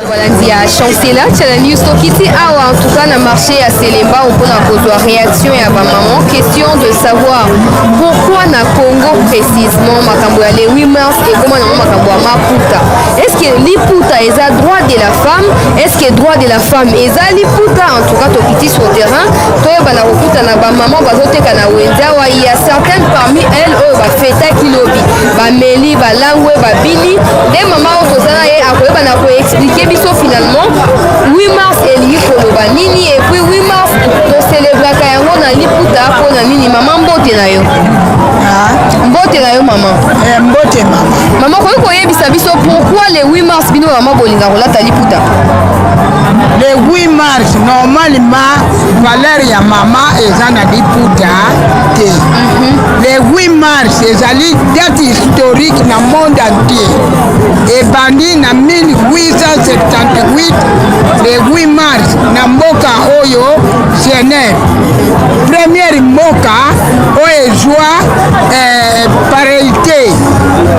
Voilà, dit à Chancela, tu as la news Tokiti. Ah, en tout cas, le marché à Selemba, on peut avoir réaction et à ma maman. Question de savoir pourquoi na Congo précisément, Makamboua les 8 mars et comment Makamboua Maputa. Est-ce que l'Iputa est à droit de la femme? Est-ce que droit de la femme est à l'Iputa? En tout cas, Tokiti sur le terrain. Toi, bah, na Maputa, na ba maman, bah, zote kana wenda, wa il y a certaines parmi elles, bah, feta kilobi, bah, meli, bah, langwe, bah, bini. Des mamans, vous allez expliquer biso finalement 8 mars elingi koloba nini et puis 8 mars to célébraka yango na liputa po na nini maman mbote na yo mbote na yo maman mbote maman koyi koyebisa biso pourquoi le 8 mars bino maman bolinga kolata liputa le 8 mars normalement valeur ya mama eza na liputa te le 8 mars ezali date historique na monde entier ebandi na 1878 le 8 mars na mboka oyo Genève première mboka oyo ezwa pareilité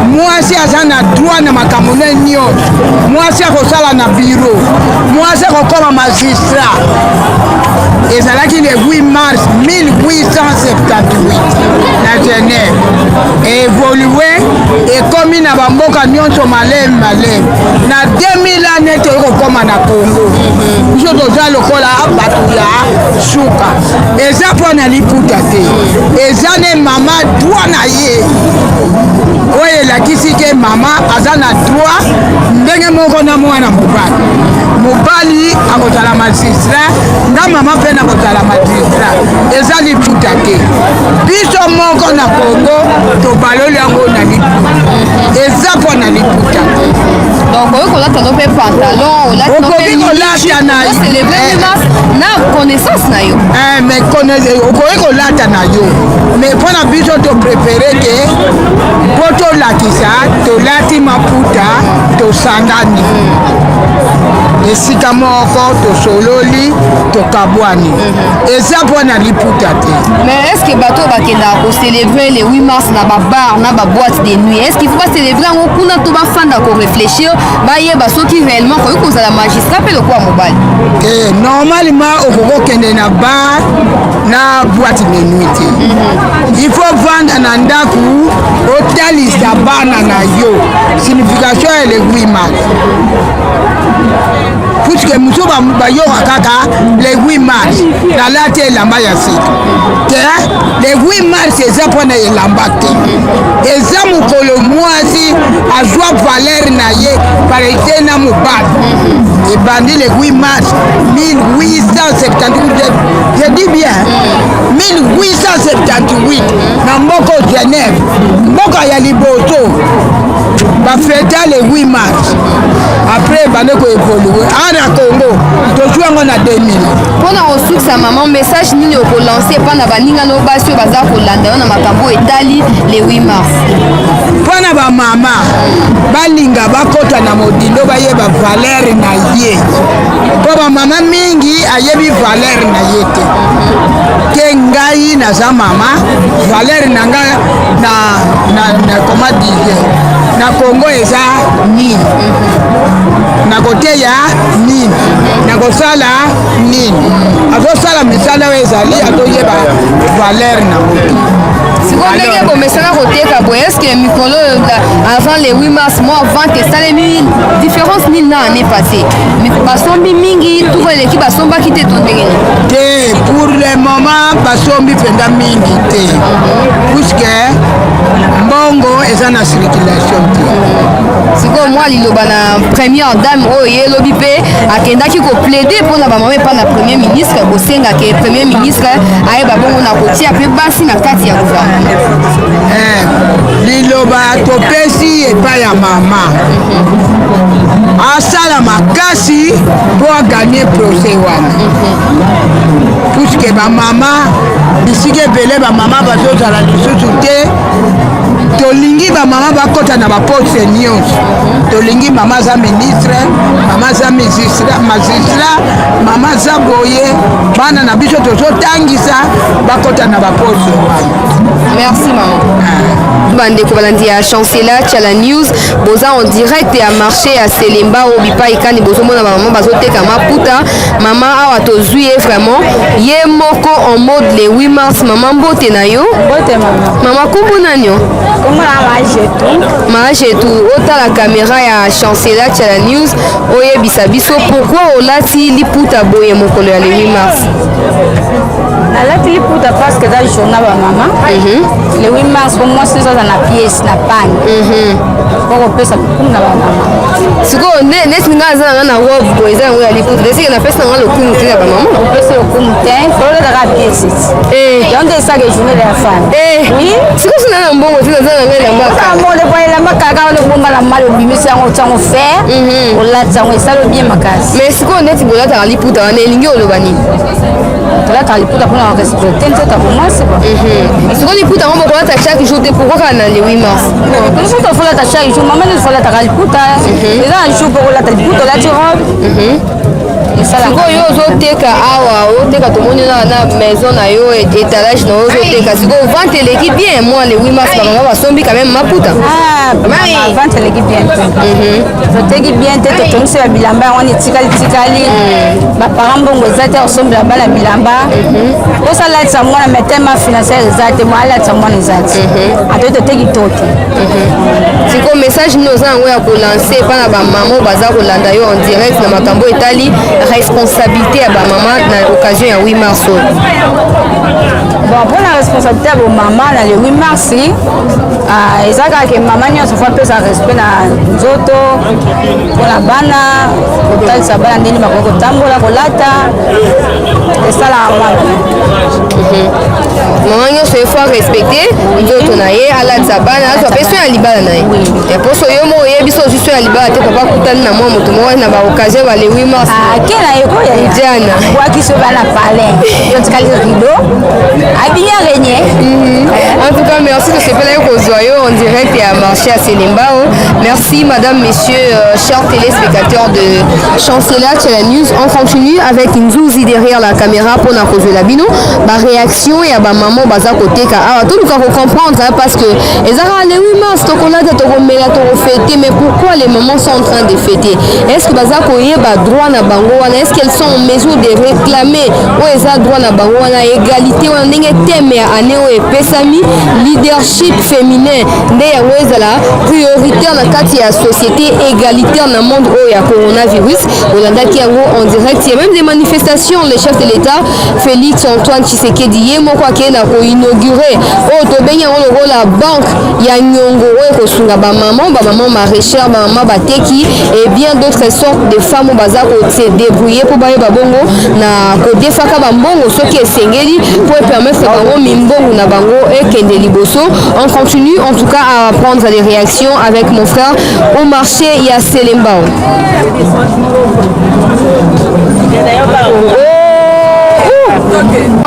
mwasi aza na droit na makambo nyonso mwasi akosala na bureau mwasi akokoma magistrat ezalaki le 8 mars 1878 na Genève évolué ekomi na bamboka nyonso maleme na 2000 ane tokokoma na Congo biso toza lokola bato ya suka eza mpo na liputa te eza ne mama droit na ye oyo elakisi ke mama aza na droit ndenge moko na mwana mobali akozala magistrat nga mama mpe na kozala magistrat eza liputa te biso moko na Congo tobaloli yango na liputa eza mpo na liputa te donc oyo kolata no mpe pantalon okoki kolata na connaissance na yo mais okoki kolata na yo mais mpo na biso toprefere ke mpo tolakisa tolati maputa tosangani esika moko tosololi tokabwani eza mpo na liputa te mais est-ce que bato bakendaka kocélébrer le 8 mars na babar na baboîte de nuit est-ce qu'il faut bacélébrer yango kuna to bafanda korefléchir bayeba soki réellement koki kozala magistrat mpe lokola mobali normalement okokokende na bar na boîte de nuit te il faut vanda na ndaku otalisa bana na yo signification ya le 8 mars puisque muso bayoka kaka le 8 mars nalati elamba ya sika te le 8 mars eza mpona elamba te eza mokolo mwasi azwa valeur na ye parete na mobali ebandi le 8 mars 1878 je dis bien 1878 na mboko Genève mboka ya liboso bafeta le 8 mars après bande koévolue ana Congo tozwi yango na 2000 mpona kosukisa mama message nini okolanse epa na balingano basi oyo baza kolanda yo na makambo etali le 8 mars mpona bamama balinga bakota na modindo bayeba valeur na ye mpo bamama mingi ayebi valeur na ye te ke ngai naza mama valeur na nga na comment dire na Congo eza nini nakoteya nini nakosala nini azosala misala oyo ezali atoyeba valeur na moto sikoyo ndenge bomesana koteka boye estce mikolo avant le 8 mars mois avant esalemi différence nini na année passée basombi mingi tuko eleki basombaki te to ndenge te pour le moment basombi mpenza mingi te puisque mbongo eza na circulation te sikoyo mwa liloba na première dame oyo ye elobi mpe akendaki koplaide mpona bamama epa na premier ministre kosengaka premier ministre ayeba bongo na kotia mpe basi na kati ya gouvernement liloba topesi epai ya mama asala makasi mpo aganye procès wana puisque bamama bisika ebele bamama bazozala lisusu te tolingi bamama bakota na baposte nyonso tolingi mama aza ministre mama aza magistrat mama aza boye bana na biso tozotangisa bakota na baposte merci maman bandeko balandi ya chancela Tchala News boza en direct ya marché ya Selemba obipa ikani bozomona bamama bazoteka maputa mama awa tozwi ye vraiment ye moko en mode le 8 mars mama mbote na yo mama kombo nani yo maajetu otala caméra ya chancela Tchala News oyebisa biso pourquoi olati liputa boye mokolo ya le 8 mars nalati liputa parce que dans le journal ba mama le 8 mars pour moi c'est ça na pièce na panne pour pesa pour na ba mama siko nesi nga za na robe boy za ngo ya liputa desi na pesa nga lokumu tena ba mama pesa lokumu tena pour le dara pièce donc ça que journée de la femme oui siko sina na mbongo tena za nga la maka mo le boy la maka ka le bomba la mal bimisa ngo tsango faire on la tsango ça le bien makasi mais siko neti bolata liputa wana elingi olobani tolata liputa pour na respecter nzota pour moi c'est quoi siko liputa ngo bolata chaque jour te pourquoi kana le 8 mars pour ça faut la chaque jour maman il faut la liputa les un jour pour la liputa la robe sikoyo ozoteka awa oteka tomoni na maison na yo étalage na ozoteka sikoyo vente eleki bien moi le 8 mars bamama basombi quand même maputa vente eleki bien toteki bien te totongisi babilamba yango wana etikali baparent mbongo eza te osombela bana bilamba osalatisa mwana metema financière eza te mo alatisa mwana eza te atoi toteki toki sikoyo message nini oza yango ya kolanse epa na bamama baza kolanda yo en direct na makambo etali responsabilité à maman dans l'occasion ya 8 mars. Bon, pour la responsabilité de maman dans le 8 mars, ils ont que maman n'a pas fait sa respect dans Zoto, pour la bana, pour la sabana, pour la tambola, pour la ta, et ça la maman n'a pas respecté, Zoto naie, à la sabana, à la personne à l'ibala naie. Et pour ce yomo, il y a biso juste à l'ibala, tu peux pas couper na moi, mon tomo, na ba occasion va le 8 mars. Quel a eu quoi Diana? Quoi qui se va la palais, donc tu as rideau, habillé régné. En tout cas, merci de ce bel joyeux en direct et à marché à Selembao. Merci madame, messieurs, chers téléspectateurs de Chancela Tchala News. On continue avec Nzouzi derrière la caméra pour la cause de la bino. Ma réaction et à ma maman baza côté car tout le monde comprendre parce que les le 8 mars tokola de tokomela fêter mais pourquoi les mamans sont en train de fêter? Est-ce que baza koye ba droit na bango wana? Est-ce qu'elles sont en mesure de réclamer ou eza droit na bango wana égalité wana ndenge thème ya année o epesami leadership féminin nde yango ezala prioritaire na kati ya société égalitaire na monde o ya coronavirus olandaki yango en direct. Il y a même des manifestations. Le chef de l'État Félix Antoine Tshisekedi ye moko akenda ko inaugurer o tobengi yango lokola banque ya nyongo oyo kosunga bamaman maraîchère bamaman bateki et bien d'autres sortes de femmes baza ko se débrouiller pour baye babongo na kodefaka bambongo soki esengeli pour permettre bango mimbongo na bango ekende liboso. On continue en tout cas à prendre les réactions avec mon frère au marché ya Selembao.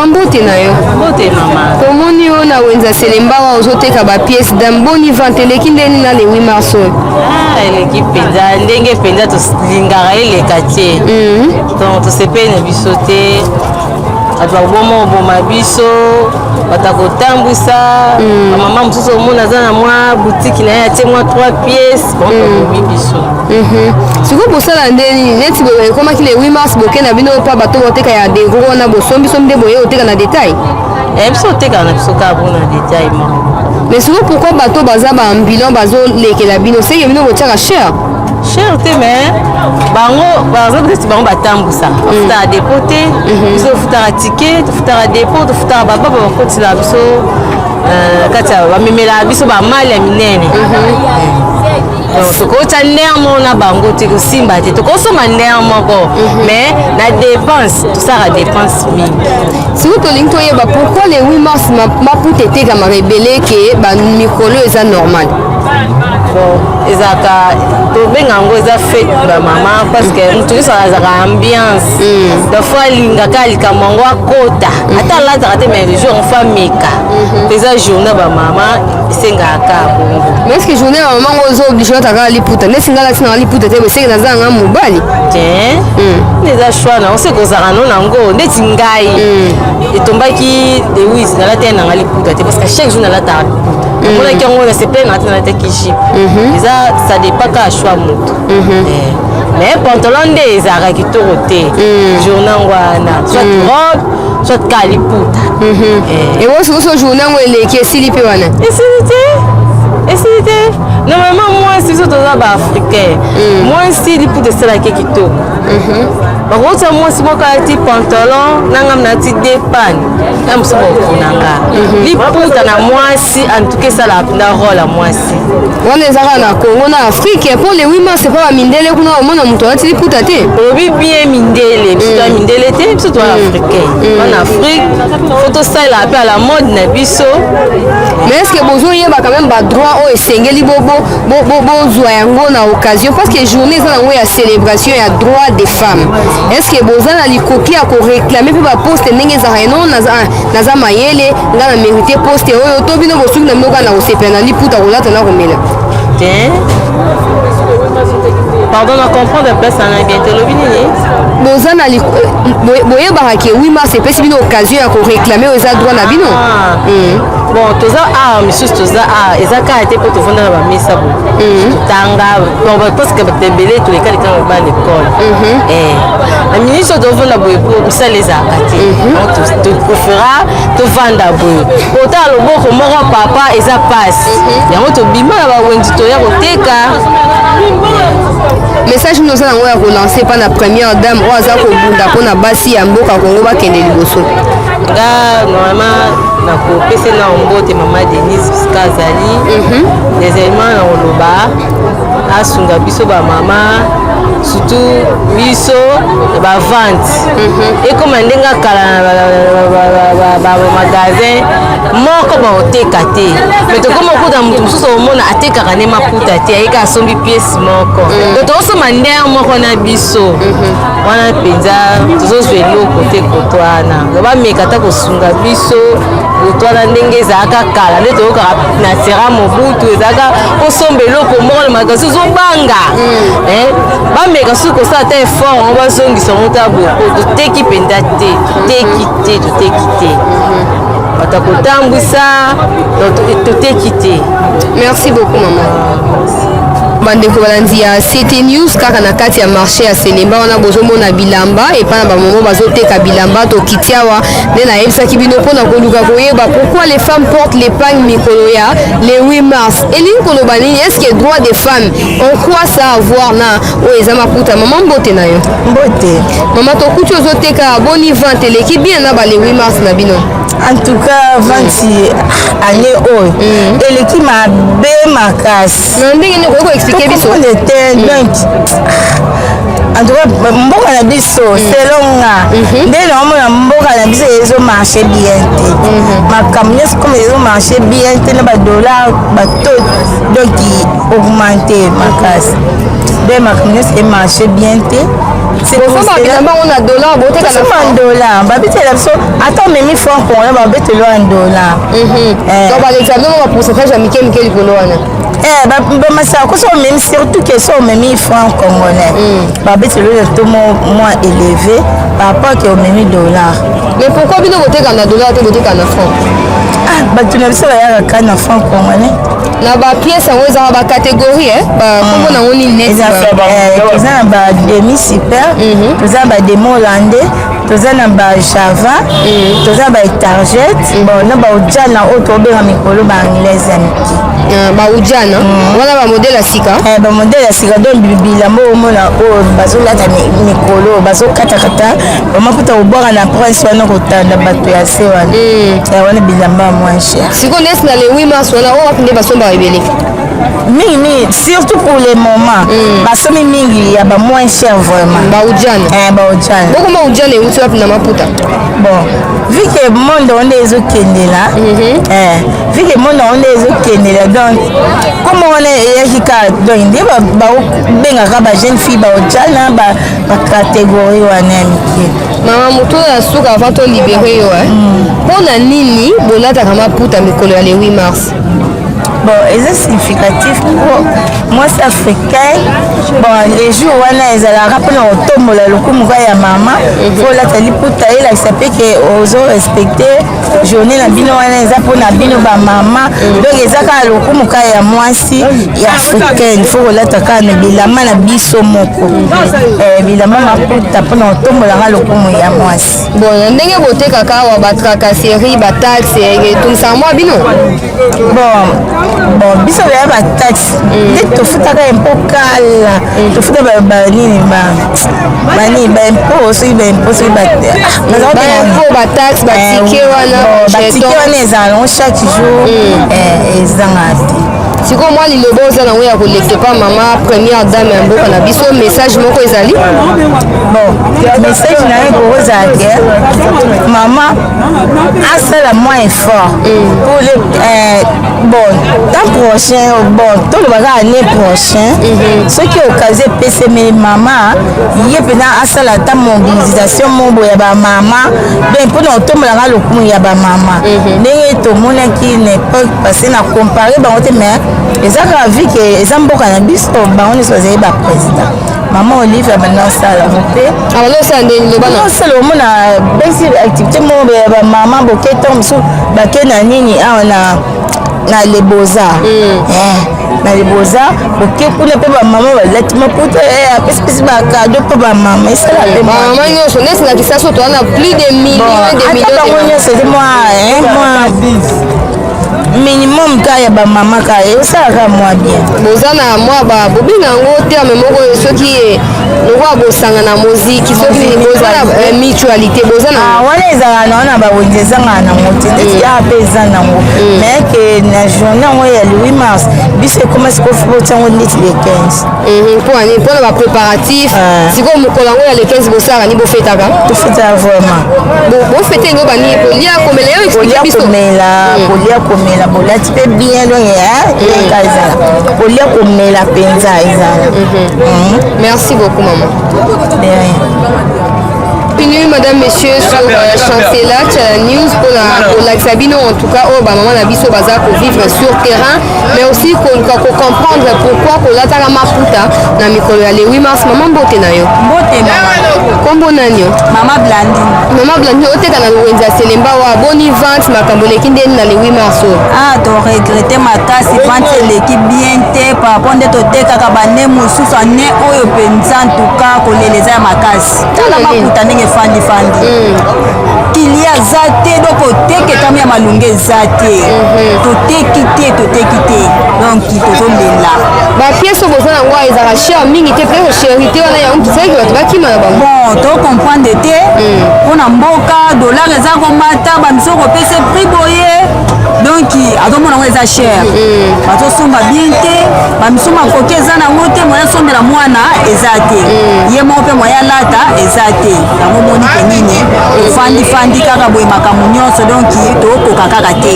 Mbote na yo mbote mama komoni yo na wenza Selembao ozoteka ba pièce d'amboni vente eleki ndeni na le 8 mars eleki mpenza ndenge mpenza tolingaka eleka te donc tosepeli na biso te bato baboma oboma biso bato akotambwisa bamama mosusu omona aza na mwa butiki na ye atie mwa 3 pièces bomi biso sikoyo bosala ndeni neti ekomaki le 8 mars boke na bino mpa bato boteka ya dego wana bosombisomi nde boye oteka na détail biso otekaka na biso kaka mpona détail moko mais sikoyo pourquoi bato baza baambulant bazolekela bino seke bino botiaka cher cher te mais bango bazopesi bango batambwisaka bafutaka depo te biso tofutaka tike tofutaka depo tofutaka bababa bakotila biso kati ya bamemelaka biso bamali ya minene donc tokotya ndere moko na bango te kosimba te tokosomba ndere moko mais na dépense tosalaka dépense mingi sikoyo tolingi toyeba pourquoi le 8 mars maputa etekamaka ebele ke bamikolo eza normal bon ezaka tobenga yango eza fête ba mama parce que mutu nyonso azaka ambiance des fois alingaka likambo yango akota ata alataka te mais le jour mfa ameka eza journée ba mama esengaka bongo. Mais est-ce que journée ya mama ngo ozo oblige otaka liputa nde singa lati na liputa te besenge nazanga mobali tiens eza choix na ose kozala no nango ndeti ngai etombaki de wis nalati nanga liputa te parce que chaque jour nalataka liputa amonaki yango na seple nalati nalataki jipe eza ça dépend ka choix moto mais pantalon nde ezalaka kitoko te journée yango wana soit robe soit ka liputa ewosokoso journée yango eleki esili mpe wana esili te normalement mwasi biso toza baafricain mwasi liputa esalaki kitoko bakota mwasi moko alati pantalon nangam nati depane na mosu baokunanga liputa na mwasi antuka esalaka mpena role ya mwasi wana ezaka na Congo na Afrique mpo le 8 mars epa bamindele kuna omona moto alati liputa te olobi bien mindele biso toya mindele te biso toya africain wana afrique fo tosalela mpe à la mode na biso mais est ce que bozoyeba quand même badroit oyo esengeli bozwa yango na occasion parce que journée eza nango ya célébration ya droit des femmes est ce que boza na likoki ya koréclame mpe baposte ndenge ezaka eno naza mayele nga na mérite poste oyo to bino bosuki na bino kaka na kosepela na liputa kolata na komela pardon na comprendre place ana bien tolobi nini boza na boyebaka ke 8 mars epesi bino occasion ya koréclame oyo eza droit na bino bon toza art misusu toza art eza kaka te mpo tovanda na bamesa bo totanga parce que bato ebele tolekalekaka ba l'école na ministre tovanda boye po misala ezalaka te topréféra tovanda boye otala loboko moko papa eza pasi yango tobima na bawenzi toya koteka message nini oza nango ya kolanse mpa na première dame oyo aza kobunda mpona basi ya mboka kongo bakende liboso nga normalement nakopesa na mbote mama Denise bisika azali deuxièmement na koloba asunga biso bamama surtout biso bavante ekoma ndenge akala na bamagasin moko baoteka te me tokoma okuta moto mosusu omona atekaka nde maputa te ayeka asombi piese moko do tokosoma ndenge moko na biso wana mpenza tozozwa eloko te koto wana bameka ata kosunga biso koto wana ndenge ezalaka kala nde toyokaka na sera mobutu ezalaka kosomba eloko moko na magasin ozobanga bameka soki kosala ata effort yango bazongisa yango ta boko toteki mpenza te toteki te bata kotambwisa toteki te. Merci beaucoup maman. bandeko balandi ya CT News kaka na kati ya marché ya Selemba wana bozomona bilamba epa na bamomo bazoteka bilamba tokiti awa nde nayebisaki bino mpona koluka koyeba pourquoi les femmes portent l'épargne mikolo ya le 8 mars elingi koloba nini est-ce que droit des femmes en quoi ça a voir na oyo eza maputa mama mbote na yo mbote mama tokuti ozoteka boni vente eleki bien na ba le 8 mars na bino en tout cas vente année oyo eleki mabe makasi na ndenge nini koyoko expliquer biso donc en tout cas mboka na biso selon nga nde naomona mboka na biso ezo marché bien te makambo nyonso comme ezo marché bien te na badollar batot donc augmenté makasi nde makambo nyonso emarché bien te dollar babetela biso ata omemi franc congolais babetelo en dollar pourcentage ya mike mike likolo wana bamasala koso omemi surtout que so omemi franc congolais babetelo to moins élevé par rapport ke omemi dollar. Mais pourquoi bino boteka na dollar te boteka na franc? Bato na biso bayaka na franc congolais na bapiese yango ezaka bacatégorie kombo nango nini neti toza na bademi super toza na bademi hollandais toza na bajava toza na baetargete na baujana oyo tobenga mikolo baanglaise ya miki baujana wana bamodele ya sika bamodele ya sika donc bilamba omona oyo bazolata mikolo bazokatakata bamakuta kobwaka na prince wana kotanda bato ya se wana wana bilamba ya moins cher siko ndesi na le 8 mars wana oyo wapi nde basombaka ebele mingi surtout pour les moments basomi mingi ya ba moins cher vraiment baujana baujana boko baujana euti wapi na maputa bon vu que monde on est ezokendela vu que monde on est ezokendela donc comme on est yakika donc nde babengaka ba jeune fille baujana ba catégorie wana ya mike mama moto ya suka avant to libérer yo mpona nini bolataka maputa mikolo ya le 8 mars bon c'est significatif pour moi c'est africain bon les jours wana ezalaka mpona kotombola lokumu ka ya mama fo lata liputa elakisa mpe ke ozo respecte journée na bino wana eza mpona bino bamama donc eza kaka lokumu ka ya mwasi ya africaine fo kolata kaka na bilamba na biso moko bilamba maputa mpona kotombolaka lokumu ya mwasi bon na ndenge botekaka awa batracasserie bataxe etungisaka mwa bino bon biso beya bataxe nde tofutaka impo kala tofuta banini banini baimpo soki baimpo soki baimpo bataxe batike wana ezalaka chaque jour ezanga te sikoyo mwa liloba oza nango ya kolekte pa mama première dame ya mboka na biso message moko ezali bon message na ye kokozala ke mama asala moins effort pour le bon temps prochain bon tolobaka année prochain soki occasion epesemi mama ye mpena asala ata mobilisation mobo ya bamama donc mpona otombolaka lokumu ya bamama ndenge tomonaki na époque parce na compare bango te mais eza kaka vi ke eza mboka na biso bango nyonso bazali baprésident mama olive abanda osala ngo mpe abandosala ndeni lobana osala omona besi activité moko ya bamama boketa mosusu bake na nini awa na les beaux-arts na les beaux-arts boke kuna mpe bamama balati maputa apesipesi bakado mpe bamama esala mpe bamama nyonso ndesingakisa so towana plus de millions ata bango nyonso ete mwa minimum ka ya bamama ka esalaka mwa bien boza na mwa bobina yango terme moko soki lokwa bosanga na moziki soki boza na mutualité boza na wana ezalaka na wana bawenzi ezangaka nango te ndeti yaa mpe eza nango mais ke na journée yango ya le 8 mars biso ekoma sikoyo fobotiango neti le 15 mpona bapréparatif sikoyo mokolo yango ya le 15 bosalaka ni bofetaka tofetaka vraiment bofete yango bani kolia komela yo explike biso kolia komela bolati mpe bien donc eka ezala kolia komela mpenza ezala merci beaucoup maman bienvenue madame messieurs sur chancela Channel News pour la Sabino en tout cas au maman na biso baza ko vivre sur terrain mais aussi ko comprendre pourquoi ko lataka maputa na mikolo ya le 8 mars maman bote na yo bote mama kombo nani mama Blandi oteka na wenza selemba wa boni vente makambo leki ndeni na le 8 mars to regretter makasi vente leki bien te par rapport nde totekaka bane mosusu ane oyo penza en tout cas koleleza ya makasi tala maputa ndenge fandi kilia za te donc oteketami ya malunge eza te toteki te donc tozolela bapiese boza nango ezalaka cher mingi te peut-être chérité wana yango tosaki bato bakima na bango bon tocomprendre te mpona mboka dollar eza komata bamiso kopesa prix boye donc azomona yango eza cher bazosomba bien te bamiso makoki eza nango te moya sombela mwana eza te ye moko mpe moya lata eza te yango moni ke nini ofandifandi kaka boye makambo nyonso donc tokoka kaka te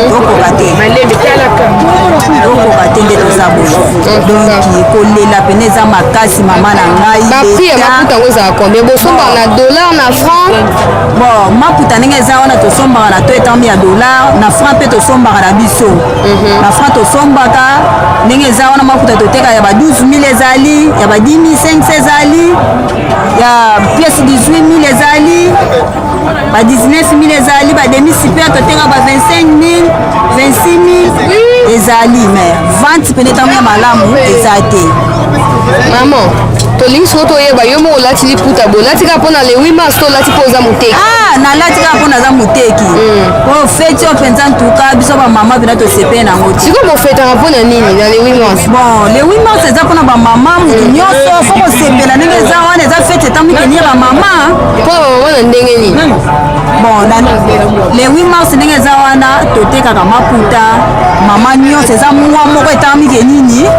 tokoka te nde toza boye donc kolela pene eza makasi mama na ngai baprix ya maputa yango ezala combien bosombaka na dollar na franc bon maputa ndenge eza wana tosombaka na to etambi ya dollar na franc mpe tosombaka na biso na franc tosombaka ndenge eza wana maputa toteka ya ba 12000 ezali ya ba 10500 ezali ya pièce 18000 ezali ba 19000 ezali ba demi super toteka ba 25000 26000 ezali mais vente pene ntango ya malamu eza te maman tolingi soko toyeba yo moko olati liputa boye olati kaka mpona le 8 mars to olati mpo oza moteki nalati kaka mpona aza moteki po feti oyo mpenza ntuka biso bamama mpena tosepele nango ti sikoyo bofetaka mpona nini na le 8 mars bon le 8 mars eza mpona bamama motu nyonso fo kosepela ndenge eza wana eza feti etamikenie bamama mpona bamama na ndenge nini bon le 8 mars ndenge eza wana totekaka maputa mama nyonso eza mwa moko etamike nini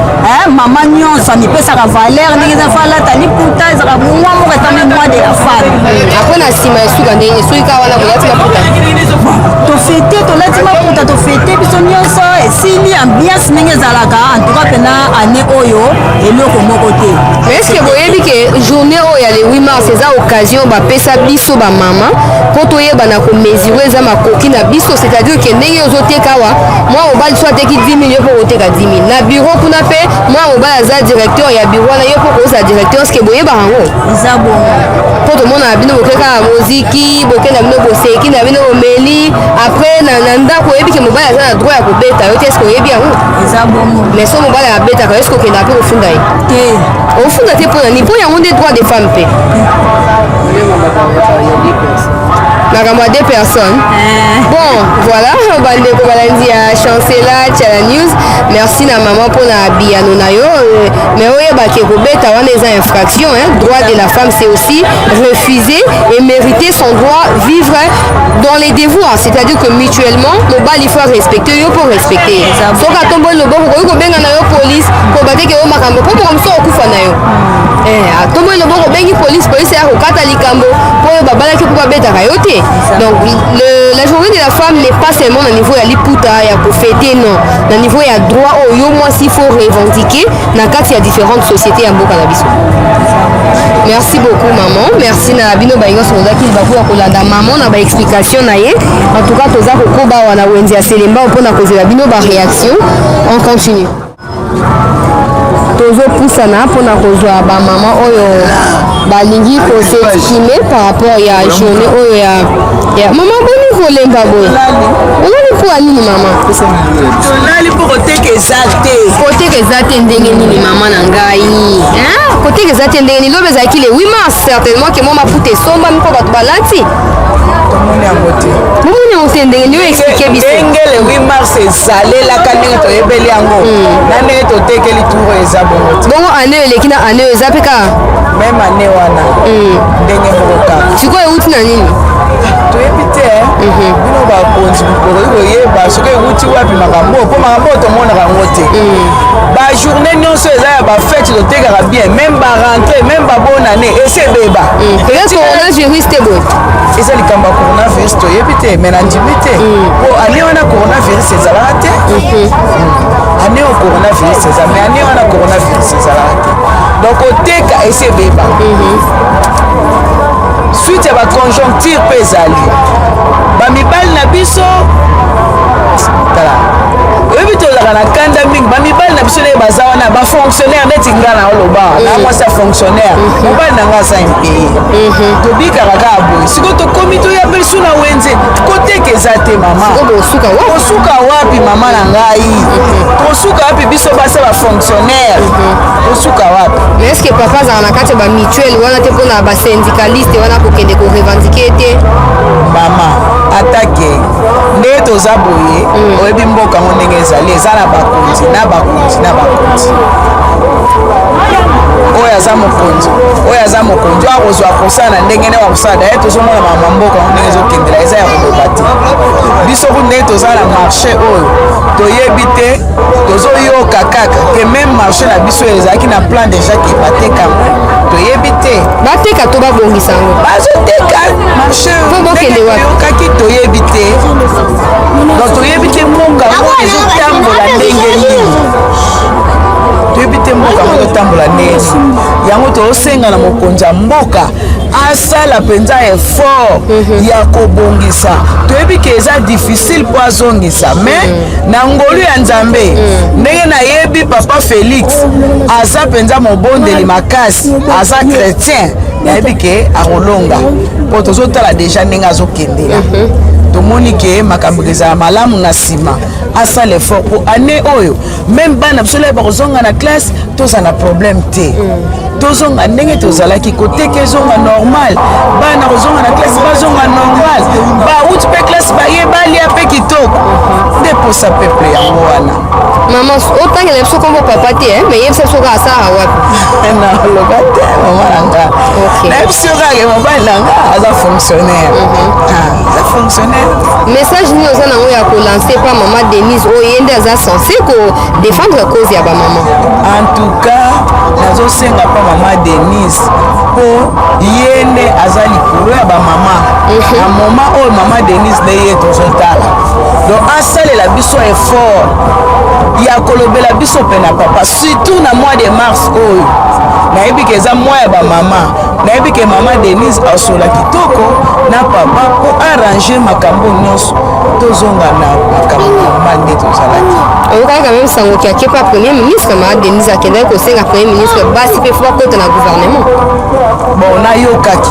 mama nyonso amipesaka valeur ndenge eza fa alata liputa ezaka mwa moko etami mwa de la femme apres na nsima esuka ndenge esuki kaka wana bolati maputa tofete tolati maputa tofete biso nyonso esili ambiance ndenge ezalaka antuka mpena ane oyo eloko moko te mais estce boyebi ke journée oyo ya le 8 mars eza occasion bapesa biso bamama mpo toyebana komesure eza makoki na biso c'est-à-dire ke ndenge ozoteka awa mwa mobali so ateki 10 000 yo mpo koteka 10 000 na bureau kuna mpe mwa mobali aza directeur ya bureau wana yo mpo koza directeur estce boyebaka yango eza bongo mpo tomonaka bino bokeka na moziki bokenda bino boseki na bino bomeli après na ndako oyebi ke mobali aza na droit ya kobeta yo te estce oyebi yango eza bongo mais so mobali abetaka estce okendaka mpe kofunda ye te ofunda te mpona nini mpo yango nde droit des femmes mpe makambo ya 2 personnes bon voilà bandeko balandi ya chancela tiala news merci na mama mpona biyano na yo mais oyebaki kobeta wana eza infraction droit de la femme c'est aussi refuser et mériter son droit vivre dans les devoirs c'est-à-dire que mutuellement mobali faut respecter yo pour respecter soki atomboli loboko koki kobenga na yo police kobateke yo makambo mpo mokomoso okufa na yo atomboli loboko obengi police ya kokata likambo mpo oyo babalaki mpo babetaka yo te donc la journée de la femme n'est pas seulement na niveau ya liputa ya kofete non na niveau ya droit oyo mwasi faut revendiquer na kati ya différentes sociétés ya mboka na biso merci beaucoup maman merci na bino baingoso ozaki libaku ya kolanda maman na baexplication na ye en tout cas toza kokoba wana wenze ya selemba mpona kozela bino baréaction on continue tozopusana mpona kozwa bamama oyo balingi koseexprime par rapport ya journée oyo ya mama boni kolemba boye olali mpo ya nini mama tolali mpo koteka eza te koteka eza te ndenge nini mama na ngai koteka eza te ndenge nini lobe ezalaki le 8 mars certainement ke mwa maputa esombami mpo bato balati tomoni yango te bomoni yango te ndenge nini oyo explike biso ndenge le 8 mars ezalelaka ndenge toyebeli yango na ndenge totekeli tour eza bongo te bongo ane oyo eleki na ane oyo eza mpe kaka meme ane wana ndenge moko kaka sikoyo euti na nini toyebi te bino bakonzi bokoki koyeba soki euti wapi makambo mpo makambo tomonaka yango te bajournée nyonso eza ya bafete totekaka bien meme barentre meme babonane esi ebeba peut-être coronavirus te boye eza likambo ya coronavirus toyebi te me na ndimi te po ane wana coronavirus ezalaka te ane oyo coronavirus eza me ane wana coronavirus ezalaka te donc oteka esi ebeba suite ya baconjoncture mpe ezali bamibali na biso tala oyebi tozalaka na kanda mingi bamibali na biso ndenge baza wana bafonctionnaire neti nga na oloba na mwasi ya fonctionnaire mobali na nga aza impeye tobikaka kaka boye sikoyo tokomi toyambeli su na wenze koteka eza te mama kosuka wapi mama na ngai kosuka wapi biso basa bafonctionnaire kosuka wapi mais est ce que papa azala na kati ya bamutuele wana te mpona basyndicaliste wana kokende korevendike te mama atake ndenge toza boye oyebi mboka ngo ndenge ezali eza na bakonzi na bakonzi na bakonzi oyo aza mokonzi oyo aza mokonzi oyo akozwa kosala ndenge nde wakosala daye tozomona mama mboka ngo ndenge ezokendela eza ya koloba te biso ku ndenge toza na marché oyo toyebi te tozoyoka kaka ke meme marché na biso ezalaki na plan déjà ke batekango toyebi te bateka to babongisa yango bazoteka marché bokende wapi oyokaki toyebi te donc toyebi te mboka ngo ezotambola ndenge nini toyebi te mboka ngo ezotambola ndenge nini yango tozosenga na mokonzi ya mboka asala mpenza effort ya kobongisa toyebi ke eza difficile mpo azongisa mais na ngolu ya nzambe ndenge nayebi papa Félix aza mpenza mobondeli makasi aza chrétien nayebi ke akolonga mpo tozotala deja ndenge azokendela tomoni ke makambo ezala malamu na nsima asala effort mpo ane oyo meme bana biso leba kozonga na classe toza na problème te tozonga ndenge tozalaki koteka ezonga normal bana kozonga na classe bazonga normal bauti mpe classe bayebalia mpe kitoko nde posa peuple yango wana mama otangela biso kombo papa te me yebisa biso kaka asala wapi naloba te mama nanga nayebi biso kaka mobali nanga aza fonctionnaire aza fonctionnaire message nini oza nango ya kolance pa mama Denise oyo ye nde aza censé kodéfendre cause ya bamama en tout cas nazosenga pa mama Denise mpo ye nde aza likolo ya bamama na moma oyo mama Denise nde ye tozotala donc asalela biso effort ya kolobela biso mpe na papa surtout na mois de mars oyo nayebi ke eza mois ya bamama nayebi ke mama Denise asola kitoko na papa mpo arrange makambo nyonso tozonga na makambo normal nde tozalaki oyokaki quand même sango ki akepa premier ministre mama Denise akendaki kosenga premier ministre basi mpe fo bakota na gouvernement bon nayokaki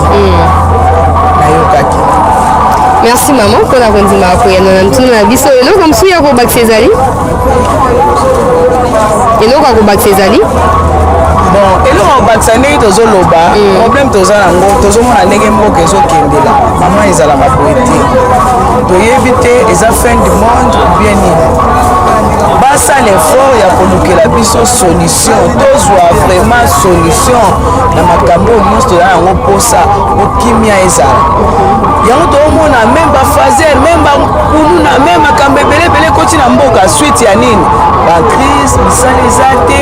merci maman mpona kondima koyana na ntuna na biso eloko mosusu ya kobakisa ezali eloko ya kobakisa ezali bon eloko kobakisa ndenge tozoloba problème toza nango tozomona ndenge mboka ezokendela mama ezalaka boye te toyebi te eza fin du monde bien nini basala effort ya kolukela biso solution tozwa vraiment solution na makambo nyonso toza yango mposa okimia ezala yango toomona meme bafaser meme bakuluna meme makambo ebelebele ekoti na mboka suite ya nini bacrise misala eza te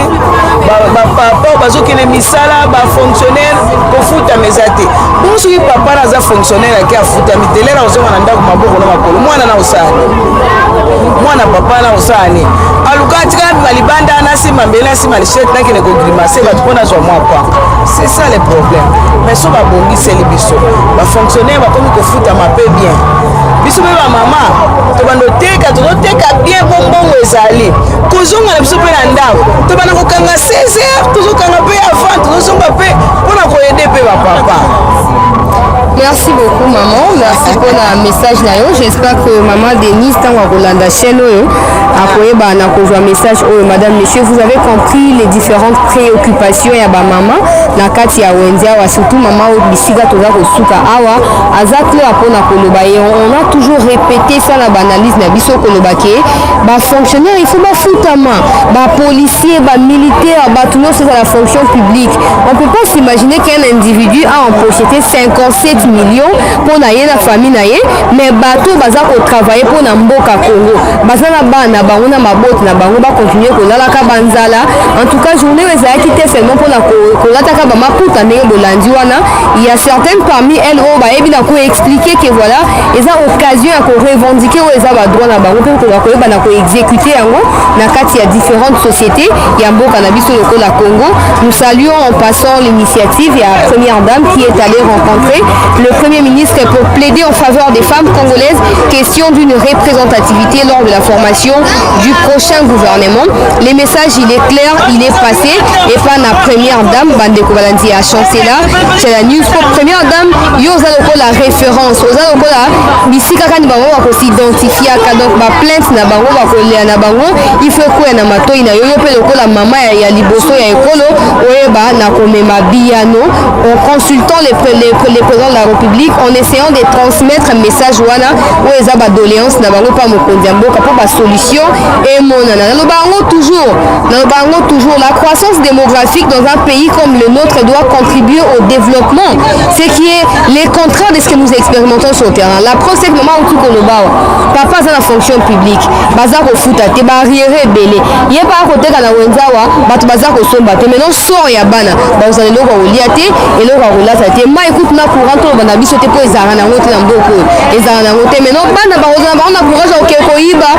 bapapa bazokende misala bafonctionnaire kofutama eza te bongo soki papa naza fonctionnaire ake afutami telera ozonga na ndako maboko na makolo mwana na osani mwana papa na osani aluka atikala bima libanda anasima mbele asima lishete nakende kogrimase bato mpo nazwa mwa kwanga c'est ça le problème mais so babongiseli biso bafonctionnaire bakomi kofutama mpe bien biso mpe bamama tobanda oteka tozoteka bien bombongo ezali kozonga na biso mpe na ndako tobanda kokanga 16 heures tozokanga mpe avant tozozonga mpe mpona koyede mpe bapapa merci beaucoup maman merci pour la message na yo j'espère que maman Denise ntango akolanda chaîne oyo akoyeba na kozwa message oyo madame monsieur vous avez compris les différentes préoccupations ya bamama na kati ya wenze awa surtout mama oyo bisika toza kosuka awa aza clair mpona koloba ye on a toujours répété ça na baanalyse na biso koloba ke bafonctionnaire il faut bafutama bapolicier bamilitaire bato nyonso eza la fonction publique on peut pas s'imaginer qu'un individu a empocheté 57 millions pour na ye na famille na ye mais bato baza kotravaille pour na mboka Congo baza na bana bango na mabote na bango bakontinue kolalaka banzala en tout cas journée oyo ezalaki te seulement mpona kolataka bamaputa ndenge bolandi wana il y a certaines parmi elles oyo bayebi na koexpliquer que voilà eza occasion ya korevendiquer oyo eza badroit na bango mpe kokoka koyeba na koexécuter yango na kati ya différentes sociétés ya mboka na biso lokola Congo. Nous saluons en passant l'initiative ya première dame qui est allée rencontrer le premier ministre pour plaider en faveur des femmes congolaises, question d'une représentativité lors de la formation du prochain gouvernement. Les messages, il est clair, il est passé, et pas la première dame, Bandeko Balandi à Chancela, c'est la news pour première dame, yoza loko la référence, yoza loko la bisika kani bango bako s'identifier aka donc ba plainte na bango bako lea na bango, il faut quoi na matoi na yoyo pe loko la mama ya liboso ya ekolo, oyeba na komema biyano, en consultant les présidents de la République, en essayant de transmettre un message wana ou eza ba doléance na bango pa mokonzi mboka pour ba solution et monana na bango toujours la croissance démographique dans un pays comme le nôtre doit contribuer au développement, ce qui est les contraires de ce que nous expérimentons sur le terrain. La preuve c'est que maman tout koloba papa za la fonction publique baza ko futa te ba riere belé ye ba ko teka na wenzawa bato baza ko somba te maintenant sort ya bana ba uzale loko oliate et loko olata te ma écoute na courant to bana biso te po ezara na ngote na mboko ezara na ngote maintenant bana ba ozana ba na courage o ke ko yiba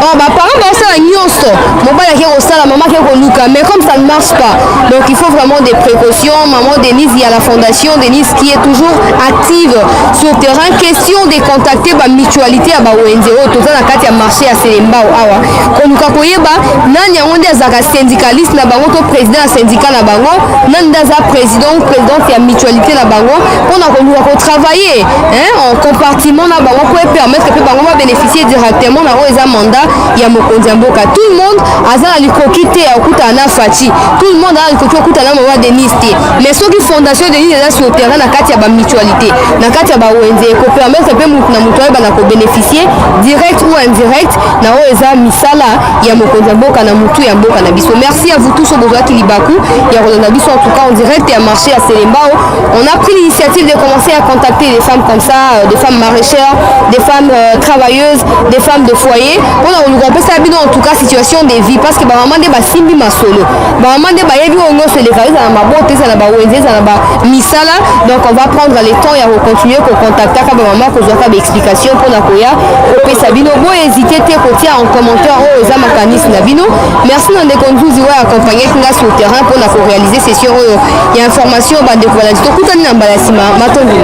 oh ba parents ba osala nyonso mobala ke ko sala maman ke ko luka mais comme ça ne marche pas donc il faut vraiment des précautions. Maman Denise, il y a la fondation Denise qui est toujours active sur le terrain, question de contacter la mutualité à Baouenzeo tout ça na kati ya marché à Selemba awa konuka koyeba nani yango nde azaka syndicaliste na bango to président ya syndicat na bango nani nde aza présidente ya mutualité na bango mpona koluka travailler en compartiment na bango pour permettre que bango va bénéficier directement na eza mandat ya mokonzi mboka. Tout le monde aza na likoki te ya okuta na Fati, tout le monde a likoki okuta na mawa Denis te, mais soki fondation Denis eza sur terrain na kati ya ba mutualité na kati ya ba ONG ko permettre pe mutu na mutu ba na ko bénéficier direct ou indirect na eza misala ya mokonzi mboka na mutu ya mboka na biso. Merci à vous tous au besoin Kilibaku ya Rolanda biso, en tout cas en direct et à marché à Selembao. On a pris l'initiative de commencer à contacter des femmes comme ça, des femmes maraîchères, des femmes travailleuses, des femmes de foyer. On a regroupé ça en tout cas situation de vie parce que maman de simbi masolo, maman de yebi ongo se les caries na mabote ça na ba ONG ça na ba misala. Donc on va prendre le temps et on continuer ko contacter ka maman ko zoka ba explication pour na koya ko pesa bino bo hésiter te ko tia en commentaire o za mécanisme na bino. Merci na de conduire ouais accompagner kinga sur terrain pour na ko réaliser session oyo ya information ba de voilà to kutani na mbalasima matondo.